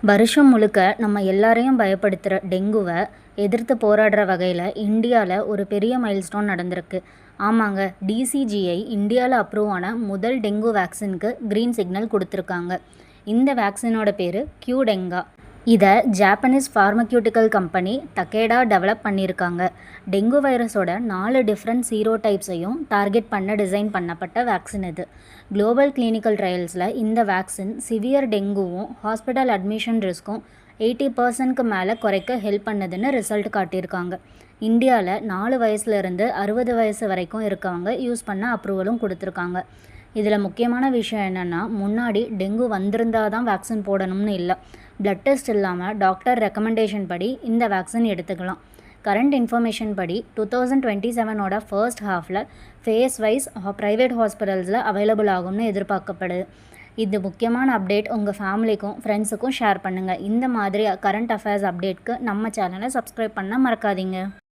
வருஷம் முழுக்க நம்ம எல்லாரையும் பயப்படுத்துகிற டெங்குவை எதிர்த்து போராடுற வகையில் இந்தியாவில் ஒரு பெரிய மைல்ஸ்டோன் நடந்திருக்கு. ஆமாங்க, டிசிஜிஐ இந்தியாவில் அப்ரூவ் ஆன முதல் டெங்கு வேக்சினுக்கு க்ரீன் சிக்னல் கொடுத்துருக்காங்க. இந்த வேக்சினோட பேர் கியூடெங்கா. இதை ஜாப்பனீஸ் ஃபார்மக்யூட்டிக்கல் கம்பெனி தக்கேடா டெவலப் பண்ணியிருக்காங்க. டெங்கு வைரஸோட 4 டிஃப்ரெண்ட் சீரோடைப்ஸையும் டார்கெட் பண்ண டிசைன் பண்ணப்பட்ட வேக்சின் இது. குளோபல் கிளினிக்கல் ட்ரையல்ஸில் இந்த வேக்சின் சிவியர் டெங்குவும் ஹாஸ்பிட்டல் அட்மிஷன் ரிஸ்க்கும் 80% மேலே குறைக்க ஹெல்ப் பண்ணுதுன்னு ரிசல்ட் காட்டியிருக்காங்க. இந்தியாவில் 4 வயசுலேருந்து 60 வயசு வரைக்கும் இருக்கவங்க யூஸ் பண்ண அப்ரூவலும் கொடுத்துருக்காங்க. இதில் முக்கியமான விஷயம் என்னென்னா, முன்னாடி டெங்கு வந்திருந்தால் தான் வேக்சின் போடணும்னு இல்லை. பிளட் டெஸ்ட் இல்லாமல் டாக்டர் ரெக்கமெண்டேஷன் படி இந்த வேக்சின் எடுத்துக்கலாம். கரண்ட் இன்ஃபர்மேஷன் படி 2027 ஃபர்ஸ்ட் ஹாஃபில் ஃபேஸ் வைஸ் ப்ரைவேட் ஹாஸ்பிட்டல்ஸில் அவைலபிள் ஆகும்னு எதிர்பார்க்கப்படுது. இது முக்கியமான அப்டேட் உங்கள் ஃபேமிலிக்கும் ஃப்ரெண்ட்ஸுக்கும் ஷேர் பண்ணுங்கள். இந்த மாதிரி கரண்ட் அஃபேர்ஸ் அப்டேட்க்கு நம்ம சேனலை சப்ஸ்கிரைப் பண்ண மறக்காதீங்க.